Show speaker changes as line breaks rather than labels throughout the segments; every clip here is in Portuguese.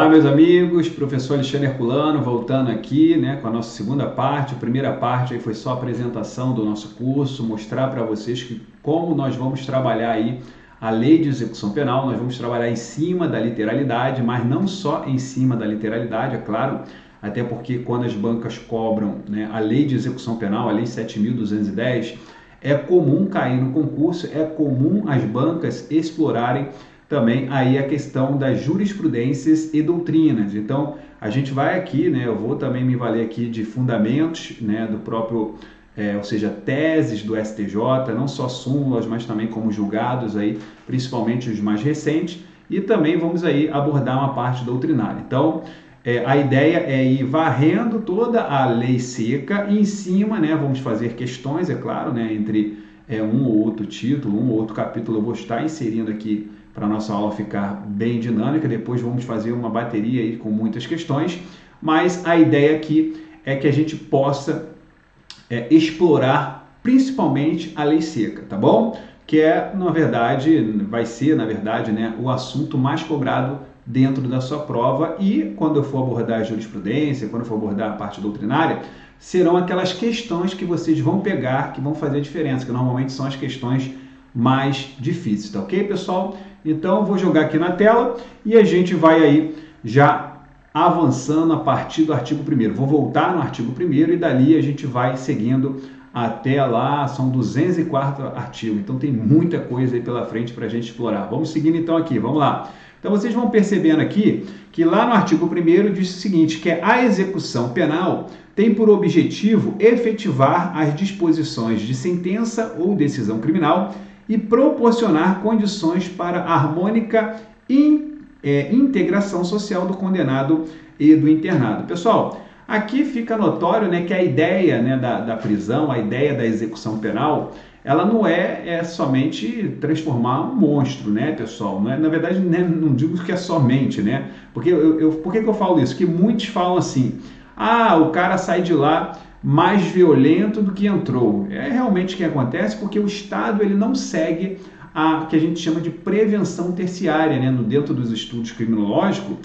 Olá, meus amigos, professor Alexandre Herculano, voltando aqui, né, com a nossa segunda parte. A primeira parte aí foi só a apresentação do nosso curso, mostrar para vocês como nós vamos trabalhar aí a lei de execução penal. Nós vamos trabalhar em cima da literalidade, mas não só em cima da literalidade, é claro, até porque quando as bancas cobram, né, a lei de execução penal, a lei 7.210, é comum cair no concurso, é comum as bancas explorarem também aí a questão das jurisprudências e doutrinas. Então, a gente vai aqui, né, eu vou também me valer aqui de fundamentos, né, do próprio, ou seja, teses do STJ, não só súmulas, mas também como julgados aí, principalmente os mais recentes, e também vamos aí abordar uma parte doutrinária. Então, a ideia é ir varrendo toda a lei seca e em cima, né, vamos fazer questões, é claro, né, entre um ou outro título, um ou outro capítulo, eu vou estar inserindo aqui para a nossa aula ficar bem dinâmica. Depois vamos fazer uma bateria aí com muitas questões, mas a ideia aqui é que a gente possa explorar principalmente a lei seca, tá bom? Que na verdade, vai ser, na verdade, né, o assunto mais cobrado dentro da sua prova, e quando eu for abordar a jurisprudência, quando eu for abordar a parte doutrinária, serão aquelas questões que vocês vão pegar, que vão fazer a diferença, que normalmente são as questões mais difíceis, tá ok, pessoal? Então, vou jogar aqui na tela e a gente vai aí já avançando a partir do artigo 1º. Vou voltar no artigo 1º e dali a gente vai seguindo até lá, são 204 artigos, então tem muita coisa aí pela frente para a gente explorar. Vamos seguindo então aqui, vamos lá. Então, vocês vão percebendo aqui que lá no artigo 1º diz o seguinte, que a execução penal tem por objetivo efetivar as disposições de sentença ou decisão criminal e proporcionar condições para a harmônica integração social do condenado e do internado. Pessoal, aqui fica notório, né, que a ideia, né, da prisão, a ideia da execução penal, ela não é somente transformar um monstro, né, pessoal? Não é, na verdade, né, não digo que é somente, né? Porque por que eu falo isso? Que muitos falam assim, o cara sai de lá mais violento do que entrou. É realmente o que acontece, porque o Estado ele não segue a que a gente chama de prevenção terciária, né? Dentro dos estudos criminológicos,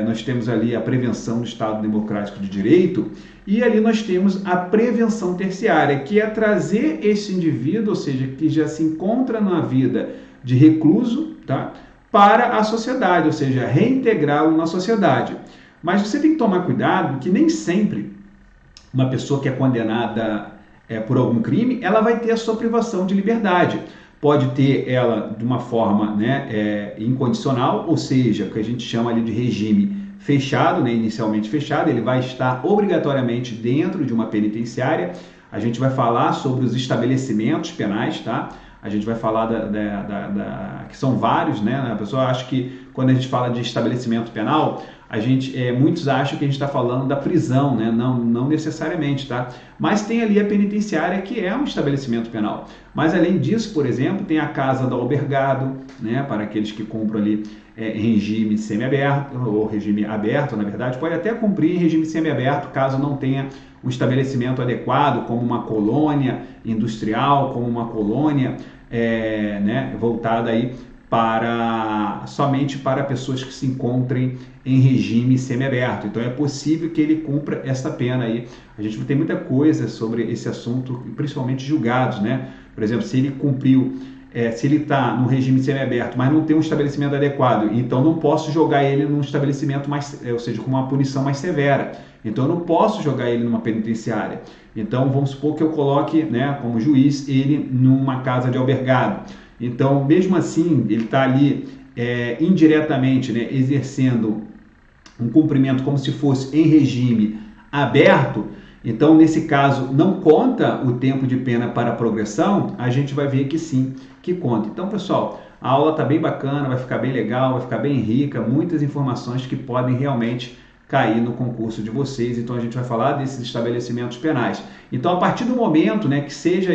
nós temos ali a prevenção do Estado Democrático de Direito, e ali nós temos a prevenção terciária, que é trazer esse indivíduo, ou seja, que já se encontra na vida de recluso, tá? Para a sociedade, ou seja, reintegrá-lo na sociedade. Mas você tem que tomar cuidado que nem sempre uma pessoa que é condenada por algum crime, ela vai ter a sua privação de liberdade. Pode ter ela de uma forma, né, incondicional, ou seja, o que a gente chama ali de regime fechado, né, inicialmente fechado, ele vai estar obrigatoriamente dentro de uma penitenciária. A gente vai falar sobre os estabelecimentos penais, tá? A gente vai falar que são vários, né? A pessoa acha que quando a gente fala de estabelecimento penal, muitos acham que a gente está falando da prisão, né? Não necessariamente, tá? Mas tem ali a penitenciária, que é um estabelecimento penal. Mas além disso, por exemplo, tem a casa do albergado, né? Para aqueles que compram ali em regime semiaberto, ou regime aberto, na verdade, pode até cumprir em regime semiaberto, caso não tenha um estabelecimento adequado, como uma colônia industrial, como uma colônia né, voltada aí somente para pessoas que se encontrem em regime semiaberto. Então é possível que ele cumpra essa pena aí. A gente tem muita coisa sobre esse assunto, principalmente julgados, né? Por exemplo, se ele cumpriu, se ele está no regime semiaberto, mas não tem um estabelecimento adequado, então não posso jogar ele num estabelecimento mais, ou seja, com uma punição mais severa. Então eu não posso jogar ele numa penitenciária. Então vamos supor que eu coloque, né, como juiz, ele numa casa de albergado. Então, mesmo assim, ele está ali indiretamente, né, exercendo um cumprimento como se fosse em regime aberto. Então, nesse caso, não conta o tempo de pena para a progressão, a gente vai ver que sim, que conta. Então, pessoal, a aula está bem bacana, vai ficar bem legal, vai ficar bem rica, muitas informações que podem realmente cair no concurso de vocês. Então a gente vai falar desses estabelecimentos penais. Então, a partir do momento, né, que seja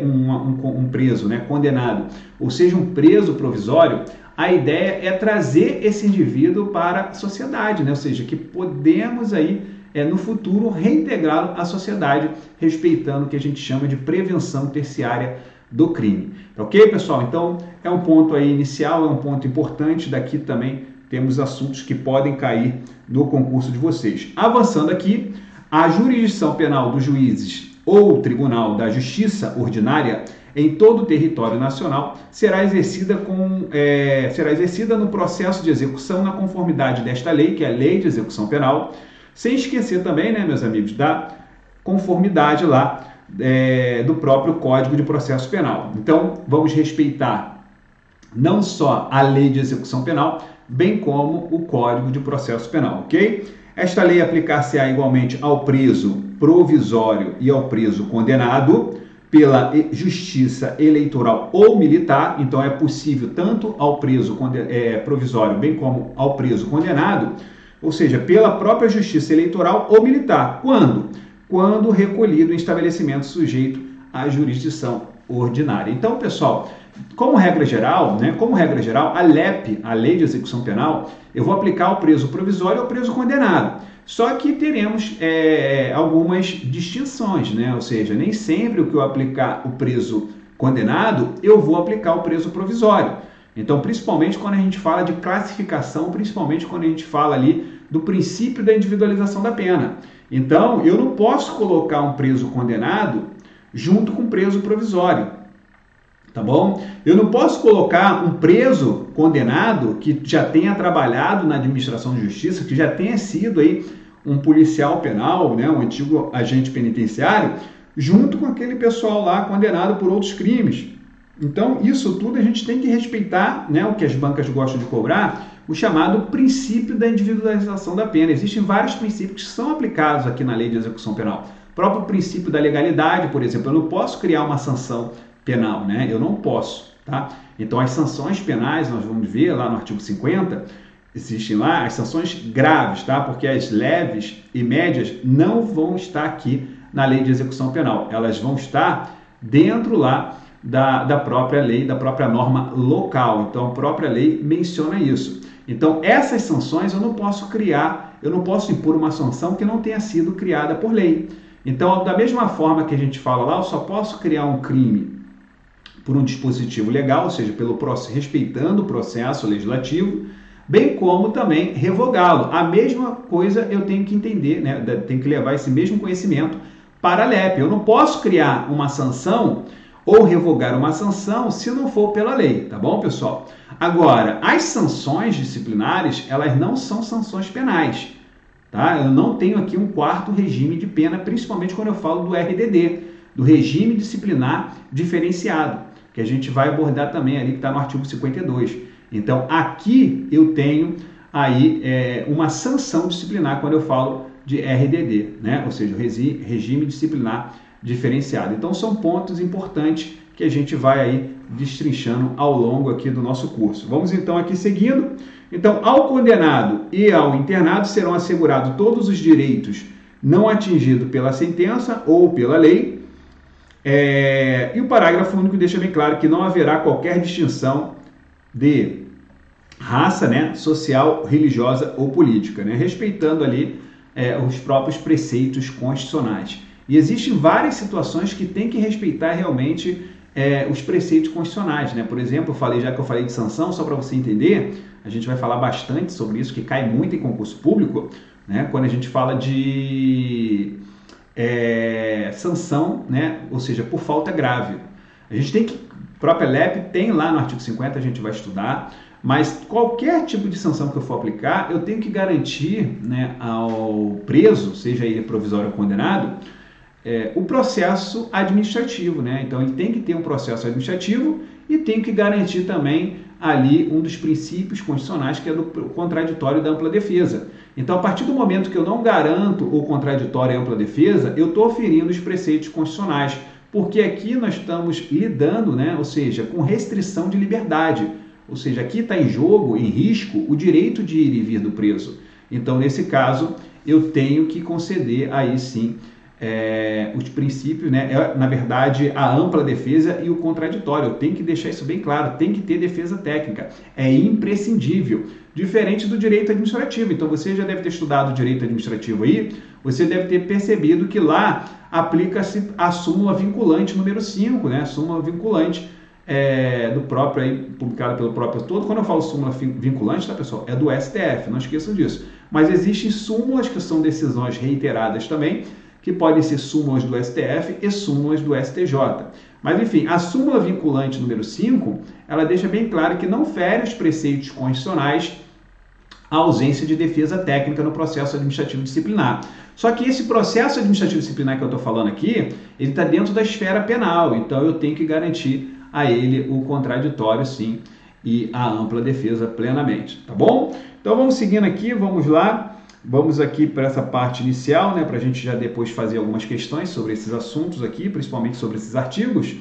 um preso, né, condenado, ou seja um preso provisório, a ideia é trazer esse indivíduo para a sociedade, né? Ou seja, que podemos aí no futuro reintegrá-lo à sociedade, respeitando o que a gente chama de prevenção terciária do crime. Ok, pessoal? Então, é um ponto aí inicial, é um ponto importante. Daqui também temos assuntos que podem cair no concurso de vocês. Avançando aqui, a jurisdição penal dos juízes ou Tribunal da Justiça Ordinária em todo o território nacional será exercida no processo de execução na conformidade desta lei, que é a Lei de Execução Penal, sem esquecer também, né, meus amigos, da conformidade lá do próprio Código de Processo Penal. Então, vamos respeitar não só a Lei de Execução Penal, bem como o Código de Processo Penal, ok? Esta lei aplicar-se-á igualmente ao preso provisório e ao preso condenado pela Justiça Eleitoral ou Militar. Então, é possível tanto ao preso provisório, bem como ao preso condenado, ou seja, pela própria Justiça Eleitoral ou Militar. Quando? Quando recolhido em estabelecimento sujeito à jurisdição ordinária. Então, pessoal, como regra geral, a LEP, a Lei de Execução Penal, eu vou aplicar ao preso provisório e ao preso condenado. Só que teremos algumas distinções, né? Ou seja, nem sempre o que eu aplicar o preso condenado, eu vou aplicar o preso provisório. Então, principalmente quando a gente fala de classificação, principalmente quando a gente fala ali do princípio da individualização da pena. Então, eu não posso colocar um preso condenado junto com um preso provisório, tá bom? Eu não posso colocar um preso condenado que já tenha trabalhado na administração de justiça, que já tenha sido aí um policial penal, né, um antigo agente penitenciário, junto com aquele pessoal lá condenado por outros crimes. Então, isso tudo a gente tem que respeitar, né, o que as bancas gostam de cobrar, o chamado princípio da individualização da pena. Existem vários princípios que são aplicados aqui na Lei de Execução Penal. O próprio princípio da legalidade, por exemplo, eu não posso criar uma sanção penal, né? Eu não posso, tá? Então, as sanções penais, nós vamos ver lá no artigo 50, existem lá as sanções graves, tá? Porque as leves e médias não vão estar aqui na Lei de Execução Penal. Elas vão estar dentro lá da própria lei, da própria norma local. Então, a própria lei menciona isso. Então, essas sanções eu não posso criar, eu não posso impor uma sanção que não tenha sido criada por lei. Então, da mesma forma que a gente fala lá, eu só posso criar um crime por um dispositivo legal, ou seja, respeitando o processo legislativo, bem como também revogá-lo. A mesma coisa eu tenho que entender, né? Tenho que levar esse mesmo conhecimento para a LEP. Eu não posso criar uma sanção ou revogar uma sanção se não for pela lei, tá bom, pessoal? Agora, as sanções disciplinares, elas não são sanções penais, tá? Eu não tenho aqui um quarto regime de pena, principalmente quando eu falo do RDD, do regime disciplinar diferenciado, que a gente vai abordar também ali, que está no artigo 52. Então, aqui eu tenho aí uma sanção disciplinar quando eu falo de RDD, né? Ou seja, regime disciplinar diferenciado. Então, são pontos importantes que a gente vai aí destrinchando ao longo aqui do nosso curso. Vamos então aqui seguindo. Então, ao condenado e ao internado serão assegurados todos os direitos não atingidos pela sentença ou pela lei. E o parágrafo único deixa bem claro que não haverá qualquer distinção de raça, né, social, religiosa ou política, né, respeitando ali os próprios preceitos constitucionais. E existem várias situações que tem que respeitar realmente os preceitos constitucionais, né? Por exemplo, já que eu falei de sanção, só para você entender, a gente vai falar bastante sobre isso, que cai muito em concurso público, né? Quando a gente fala de sanção, né? Ou seja, por falta grave. A gente tem que, a própria LEP tem lá no artigo 50, a gente vai estudar, mas qualquer tipo de sanção que eu for aplicar, eu tenho que garantir, né, ao preso, seja ele provisório ou condenado, o processo administrativo, né? Então, ele tem que ter um processo administrativo e tem que garantir também ali um dos princípios constitucionais, que é do contraditório da ampla defesa. Então, a partir do momento que eu não garanto o contraditório e a ampla defesa, eu estou ferindo os preceitos constitucionais, porque aqui nós estamos lidando, né? Ou seja, com restrição de liberdade. Ou seja, aqui está em jogo, em risco, o direito de ir e vir do preso. Então, nesse caso, eu tenho que conceder aí sim os princípios, né? Na verdade, a ampla defesa e o contraditório. Eu tenho que deixar isso bem claro, tem que ter defesa técnica, é imprescindível, diferente do direito administrativo. Então, você já deve ter estudado o direito administrativo aí, você deve ter percebido que lá aplica-se a súmula vinculante número 5, né? Súmula vinculante, do próprio, aí, publicada pelo próprio todo. Quando eu falo súmula vinculante, tá, pessoal? É do STF, não esqueçam disso. Mas existem súmulas que são decisões reiteradas também, que podem ser súmulas do STF e súmulas do STJ. Mas, enfim, a súmula vinculante número 5, ela deixa bem claro que não fere os preceitos constitucionais a ausência de defesa técnica no processo administrativo disciplinar. Só que esse processo administrativo disciplinar que eu estou falando aqui, ele está dentro da esfera penal, então eu tenho que garantir a ele o contraditório, sim, e a ampla defesa plenamente, tá bom? Então vamos seguindo aqui, vamos lá. Vamos aqui para essa parte inicial, né, para a gente já depois fazer algumas questões sobre esses assuntos aqui, principalmente sobre esses artigos.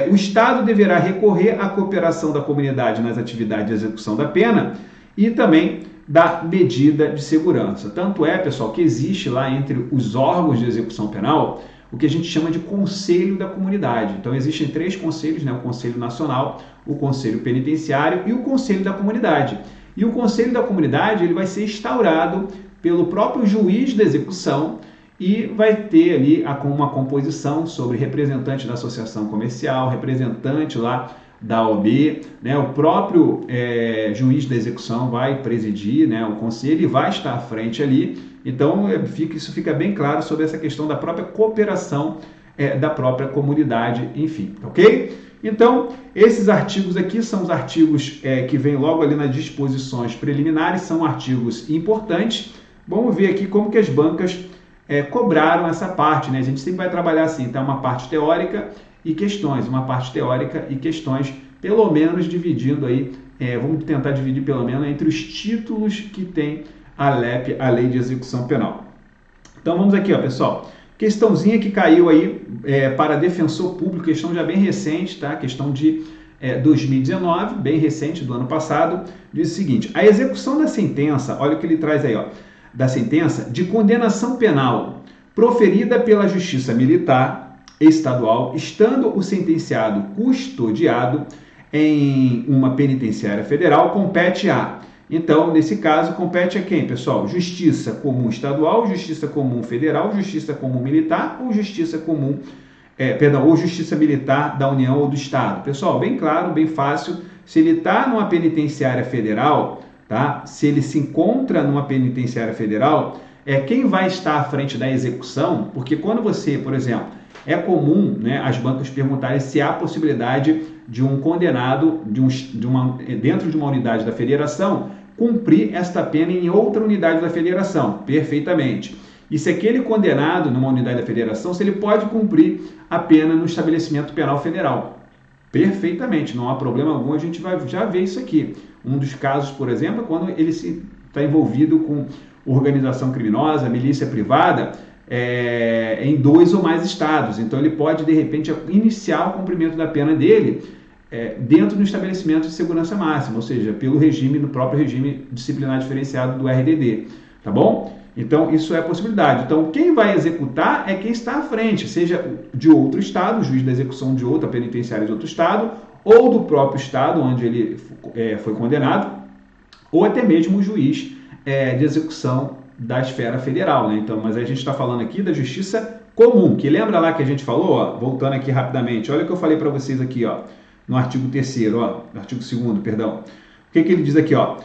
O Estado deverá recorrer à cooperação da comunidade nas atividades de execução da pena e também da medida de segurança. Tanto é, pessoal, que existe lá entre os órgãos de execução penal o que a gente chama de Conselho da Comunidade. Então existem 3 conselhos, né, o Conselho Nacional, o Conselho Penitenciário e o Conselho da Comunidade. E o Conselho da Comunidade ele vai ser instaurado pelo próprio juiz da execução e vai ter ali uma composição sobre representante da associação comercial, representante lá da OAB, né? O próprio juiz da execução vai presidir, né, o conselho e vai estar à frente ali. Então isso fica bem claro sobre essa questão da própria cooperação da própria comunidade, enfim, ok? Então, esses artigos aqui são os artigos que vêm logo ali nas disposições preliminares, são artigos importantes. Vamos ver aqui como que as bancas cobraram essa parte, né? A gente sempre vai trabalhar assim, então uma parte teórica e questões, pelo menos dividindo aí, vamos tentar dividir pelo menos entre os títulos que tem a LEP, a Lei de Execução Penal. Então vamos aqui, ó, pessoal, questãozinha que caiu aí para defensor público, questão já bem recente, tá? Questão de 2019, bem recente, do ano passado, diz o seguinte: a execução da sentença, olha o que ele traz aí, ó, da sentença de condenação penal proferida pela Justiça Militar Estadual, estando o sentenciado custodiado em uma penitenciária federal, compete a... Então, nesse caso, compete a quem, pessoal? Justiça Comum Estadual, Justiça Comum Federal, Justiça Comum Militar ou Justiça Comum... ou Justiça Militar da União ou do Estado. Pessoal, bem claro, bem fácil. Se ele está numa penitenciária federal... Tá? Se ele se encontra numa penitenciária federal, quem vai estar à frente da execução, porque quando você, por exemplo, é comum, né, as bancas perguntarem se há possibilidade de um condenado dentro de uma unidade da federação cumprir esta pena em outra unidade da federação, perfeitamente. E se aquele condenado numa unidade da federação, se ele pode cumprir a pena no estabelecimento penal federal. Perfeitamente, não há problema algum, a gente vai já ver isso aqui. Um dos casos, por exemplo, é quando ele está envolvido com organização criminosa, milícia privada, em 2 ou mais estados. Então ele pode, de repente, iniciar o cumprimento da pena dele dentro do estabelecimento de segurança máxima, ou seja, no próprio regime disciplinar diferenciado do RDD, tá bom? Então, isso é possibilidade. Então, quem vai executar é quem está à frente, seja de outro estado, o juiz da execução de outra penitenciária de outro estado, ou do próprio estado onde ele foi condenado, ou até mesmo o juiz de execução da esfera federal, né? Então, mas a gente está falando aqui da justiça comum, que lembra lá que a gente falou, ó, voltando aqui rapidamente, olha o que eu falei para vocês aqui, ó, no artigo 3º, ó, no artigo 2º, perdão. O que ele diz aqui, ó?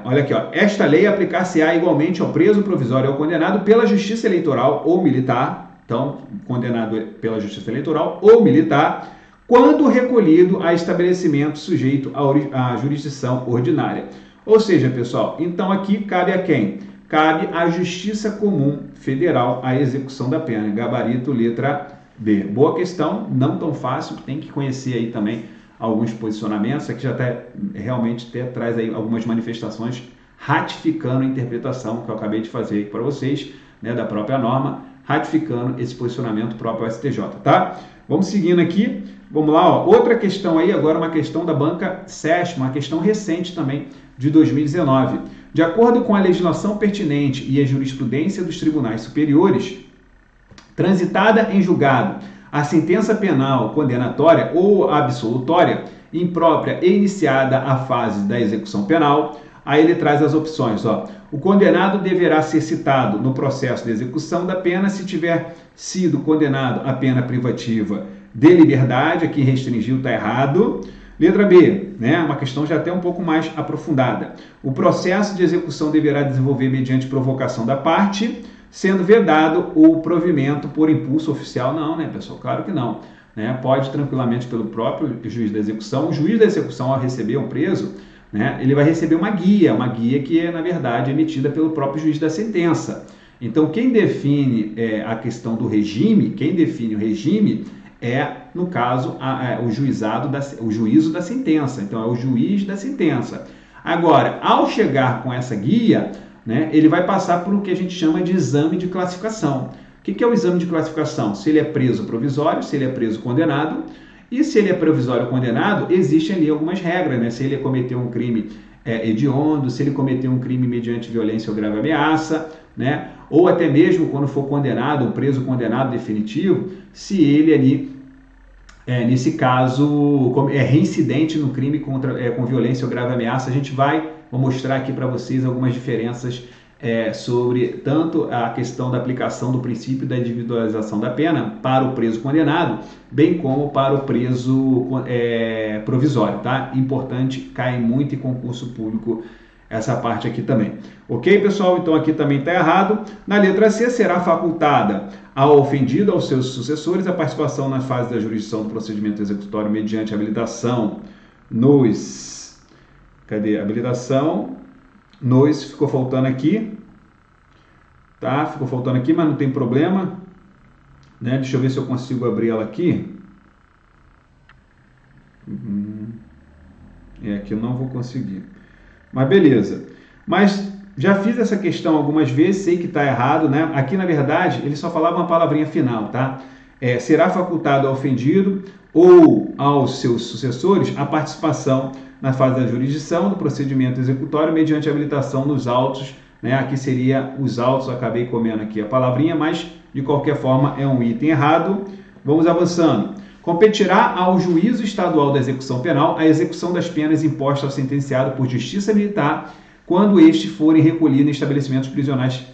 Olha aqui, ó. Esta lei aplicar-se-á igualmente ao preso provisório ou condenado pela Justiça Eleitoral ou Militar, então, condenado pela Justiça Eleitoral ou Militar, quando recolhido a estabelecimento sujeito à jurisdição ordinária. Ou seja, pessoal, então aqui cabe a quem? Cabe à Justiça Comum Federal a execução da pena. Gabarito, letra B. Boa questão, não tão fácil, tem que conhecer aí também alguns posicionamentos. Aqui já realmente traz aí algumas manifestações ratificando a interpretação que eu acabei de fazer para vocês, né, da própria norma, ratificando esse posicionamento próprio ao STJ, tá? Vamos seguindo aqui, vamos lá, ó. Outra questão aí, agora uma questão da banca SESP, uma questão recente também, de 2019. De acordo com a legislação pertinente e a jurisprudência dos tribunais superiores, transitada em julgado a sentença penal condenatória ou absolutória, imprópria e iniciada a fase da execução penal, aí ele traz as opções, ó. O condenado deverá ser citado no processo de execução da pena se tiver sido condenado à pena privativa de liberdade, aqui restringiu, está errado. Letra B, né, uma questão já até um pouco mais aprofundada. O processo de execução deverá desenvolver mediante provocação da parte, sendo vedado o provimento por impulso oficial. Não, né, pessoal? Claro que não. Né? Pode tranquilamente pelo próprio juiz da execução. O juiz da execução, ao receber um preso, né, ele vai receber uma guia que é, na verdade, emitida pelo próprio juiz da sentença. Então, quem define a questão do regime, quem define o regime é, no caso, o juízo da sentença. Então, é o juiz da sentença. Agora, ao chegar com essa guia, né, ele vai passar por o que a gente chama de exame de classificação. O que é o exame de classificação? Se ele é preso provisório, se ele é preso condenado. E se ele é provisório ou condenado, existem ali algumas regras, né? Se ele cometeu um crime hediondo, se ele cometeu um crime mediante violência ou grave ameaça, né? Ou até mesmo quando for condenado, um preso condenado definitivo, se ele ali, nesse caso, é reincidente no crime com violência ou grave ameaça. Vou mostrar aqui para vocês algumas diferenças sobre tanto a questão da aplicação do princípio da individualização da pena para o preso condenado, bem como para o preso provisório, tá? Importante, cai muito em concurso público essa parte aqui também. Ok, pessoal? Então aqui também está errado. Na letra C, será facultada ao ofendido, aos seus sucessores, a participação na fase da jurisdição do procedimento executório mediante habilitação nos... Cadê? Habilitação nos... Ficou faltando aqui. Tá? Ficou faltando aqui, mas não tem problema. Né? Deixa eu ver se eu consigo abrir ela aqui. Aqui eu não vou conseguir. Mas beleza. Mas já fiz essa questão algumas vezes, sei que está errado, né? Aqui, na verdade, ele só falava uma palavrinha final, tá? Será facultado ao ofendido ou aos seus sucessores a participação na fase da jurisdição do procedimento executório mediante habilitação nos autos, né? Aqui seria os autos, acabei comendo aqui a palavrinha, mas de qualquer forma é um item errado. Vamos avançando. Competirá ao juízo estadual da execução penal a execução das penas impostas ao sentenciado por justiça militar quando estes forem recolhidos em estabelecimentos prisionais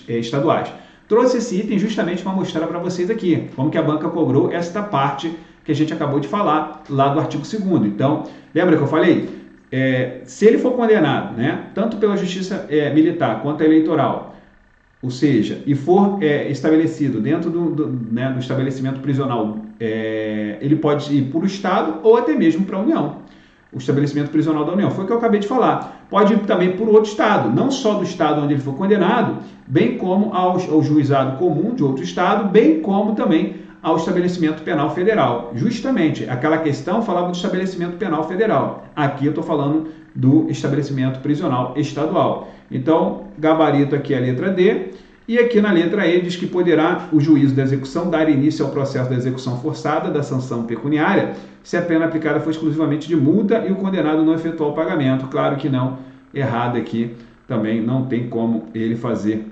estaduais. Trouxe esse item justamente para mostrar para vocês aqui como que a banca cobrou esta parte que a gente acabou de falar lá do artigo 2º. Então, lembra que eu falei? Se ele for condenado, né, tanto pela justiça militar quanto eleitoral, ou seja, e for estabelecido dentro do estabelecimento prisional, ele pode ir para o Estado ou até mesmo para a União. O estabelecimento prisional da União, foi o que eu acabei de falar. Pode ir também por outro Estado, não só do Estado onde ele for condenado, bem como ao juizado comum de outro Estado, bem como também ao estabelecimento penal federal. Justamente, aquela questão falava do estabelecimento penal federal. Aqui eu estou falando do estabelecimento prisional estadual. Então, gabarito aqui é a letra D, e aqui na letra E diz que poderá o juízo da execução dar início ao processo da execução forçada da sanção pecuniária se a pena aplicada for exclusivamente de multa e o condenado não efetuar o pagamento. Claro que não, errado aqui também, não tem como ele fazer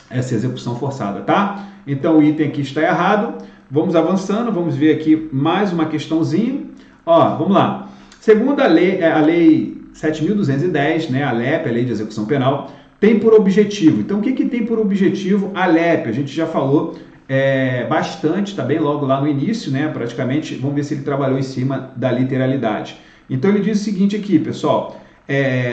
essa execução forçada, tá? Então o item aqui está errado. Vamos avançando, vamos ver aqui mais uma questãozinha. Ó, vamos lá. Segundo a lei 7.210, né, a LEP, a Lei de Execução Penal, tem por objetivo. Então, o que tem por objetivo a LEP? A gente já falou bastante, está bem logo lá no início, né, praticamente. Vamos ver se ele trabalhou em cima da literalidade. Então, ele diz o seguinte aqui, pessoal.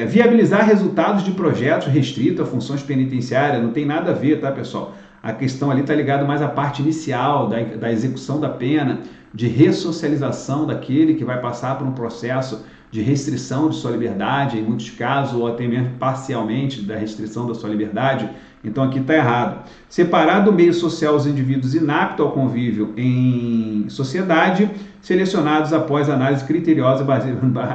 Viabilizar resultados de projetos restritos a funções penitenciárias, não tem nada a ver, tá, pessoal? A questão ali está ligada mais à parte inicial da execução da pena, de ressocialização daquele que vai passar por um processo de restrição de sua liberdade, em muitos casos, ou até mesmo parcialmente da restrição da sua liberdade. Então aqui está errado. Separar do meio social os indivíduos inaptos ao convívio em sociedade, selecionados após análise criteriosa,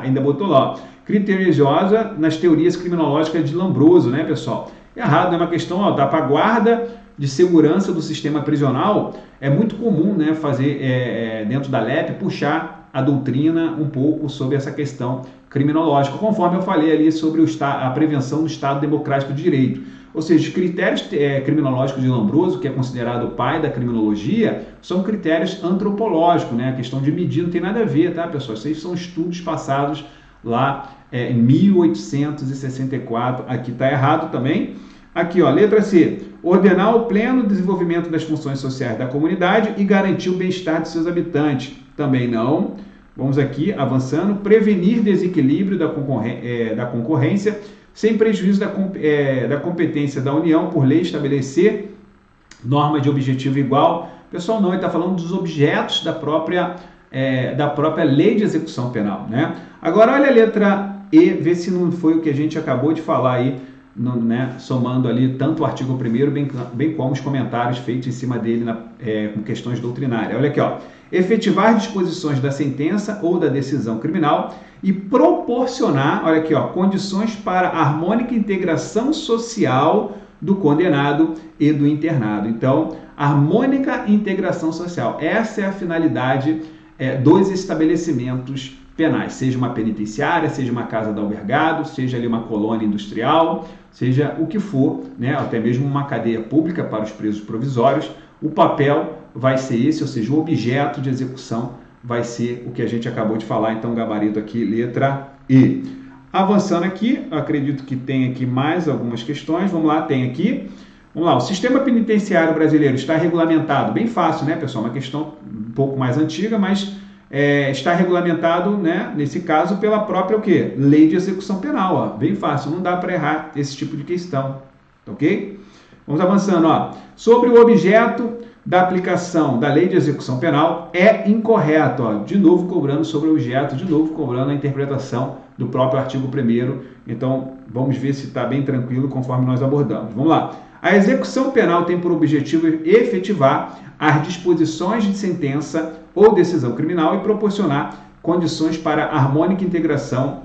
ainda botou lá, criteriosa nas teorias criminológicas de Lombroso, né, pessoal? Errado, é uma questão da guarda de segurança do sistema prisional. É muito comum, né, fazer dentro da LEP, puxar a doutrina um pouco sobre essa questão criminológica, conforme eu falei ali sobre a prevenção do Estado Democrático de Direito. Ou seja, os critérios criminológicos de Lombroso, que é considerado o pai da criminologia, são critérios antropológicos, né? A questão de medida não tem nada a ver, tá, pessoal? Esses são estudos passados lá em 1864, aqui está errado também. Aqui, ó, letra C, ordenar o pleno desenvolvimento das funções sociais da comunidade e garantir o bem-estar de seus habitantes. Também não. Vamos aqui, avançando, prevenir desequilíbrio da concorrência, sem prejuízo da competência da União por lei estabelecer norma de objetivo igual. Pessoal, não, ele está falando dos objetos da própria lei de execução penal, né? Agora, olha a letra E, vê se não foi o que a gente acabou de falar aí, somando ali tanto o artigo 1º, bem como os comentários feitos em cima dele com questões doutrinárias. Olha aqui, ó. Efetivar disposições da sentença ou da decisão criminal e proporcionar, olha aqui, ó, condições para a harmônica integração social do condenado e do internado. Então, harmônica integração social. Essa é a finalidade dos estabelecimentos penais, seja uma penitenciária, seja uma casa de albergado, seja ali uma colônia industrial, seja o que for, né, até mesmo uma cadeia pública para os presos provisórios. O papel vai ser esse, ou seja, o objeto de execução vai ser o que a gente acabou de falar. Então, gabarito aqui, letra E. Avançando aqui, acredito que tem aqui mais algumas questões. Vamos lá, tem aqui. Vamos lá, o sistema penitenciário brasileiro está regulamentado, bem fácil, né, pessoal? Uma questão um pouco mais antiga, mas está regulamentado, né, nesse caso, pela própria o quê? Lei de execução penal, ó. Bem fácil, não dá para errar esse tipo de questão, ok? Vamos avançando, ó. Sobre o objeto da aplicação da lei de execução penal é incorreto, ó. De novo cobrando sobre o objeto, de novo cobrando a interpretação do próprio artigo 1º. Então, vamos ver se está bem tranquilo conforme nós abordamos. Vamos lá. A execução penal tem por objetivo efetivar as disposições de sentença ou decisão criminal e proporcionar condições para a harmônica integração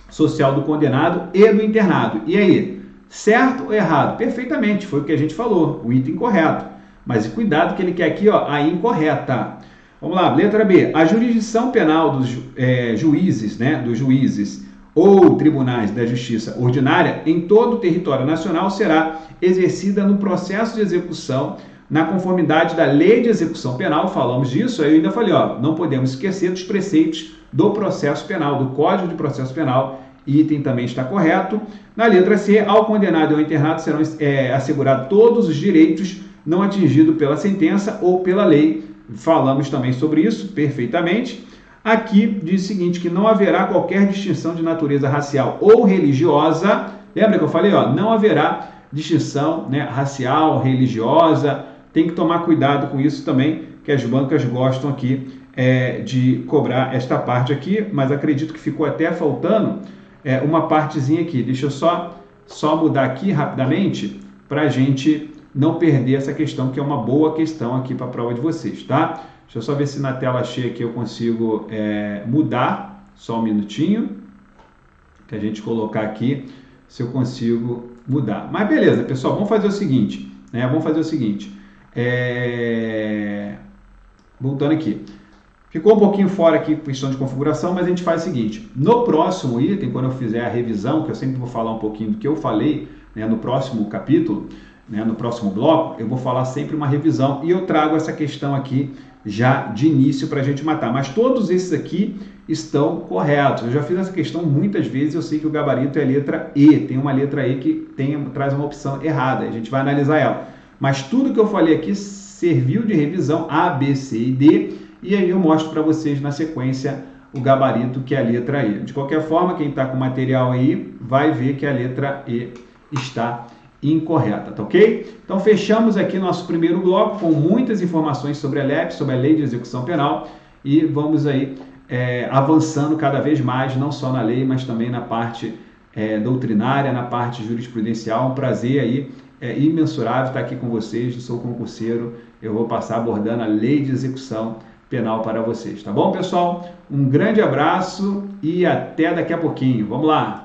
social do condenado e do internado. E aí, certo ou errado? Perfeitamente, foi o que a gente falou, o item correto. Mas cuidado que ele quer aqui, ó, a incorreta. Vamos lá, letra B. A jurisdição penal dos juízes ou tribunais da justiça ordinária em todo o território nacional será exercida no processo de execução na conformidade da lei de execução penal. Falamos disso, aí eu ainda falei, ó, não podemos esquecer dos preceitos do processo penal, do Código de Processo Penal, item também está correto. Na letra C, ao condenado e ao internado serão assegurados todos os direitos não atingidos pela sentença ou pela lei. Falamos também sobre isso perfeitamente. Aqui diz o seguinte, que não haverá qualquer distinção de natureza racial ou religiosa. Lembra que eu falei, ó, não haverá distinção, né, racial, religiosa. Tem que tomar cuidado com isso também, que as bancas gostam aqui de cobrar esta parte aqui, mas acredito que ficou até faltando uma partezinha aqui. Deixa eu só mudar aqui rapidamente para a gente não perder essa questão, que é uma boa questão aqui para a prova de vocês, tá? Deixa eu só ver se na tela cheia aqui eu consigo mudar, só um minutinho, que a gente colocar aqui, se eu consigo mudar. Mas beleza, pessoal, vamos fazer o seguinte, né? Voltando aqui. Ficou um pouquinho fora aqui questão de configuração, mas a gente faz o seguinte, no próximo item, quando eu fizer a revisão, que eu sempre vou falar um pouquinho do que eu falei, né, no próximo capítulo, né, no próximo bloco, eu vou falar sempre uma revisão e eu trago essa questão aqui já de início para a gente matar. Mas todos esses aqui estão corretos. Eu já fiz essa questão muitas vezes, eu sei que o gabarito é a letra E. Tem uma letra E que traz uma opção errada, a gente vai analisar ela. Mas tudo que eu falei aqui serviu de revisão A, B, C e D, e aí eu mostro para vocês na sequência o gabarito, que é a letra E. De qualquer forma, quem está com o material aí vai ver que a letra E está incorreta, tá ok? Então fechamos aqui nosso primeiro bloco com muitas informações sobre a LEP, sobre a Lei de Execução Penal, e vamos aí avançando cada vez mais, não só na lei, mas também na parte doutrinária, na parte jurisprudencial. Um prazer aí imensurável estar aqui com vocês. Eu sou concurseiro, eu vou passar abordando a Lei de Execução Penal para vocês, tá bom, pessoal? Um grande abraço e até daqui a pouquinho. Vamos lá!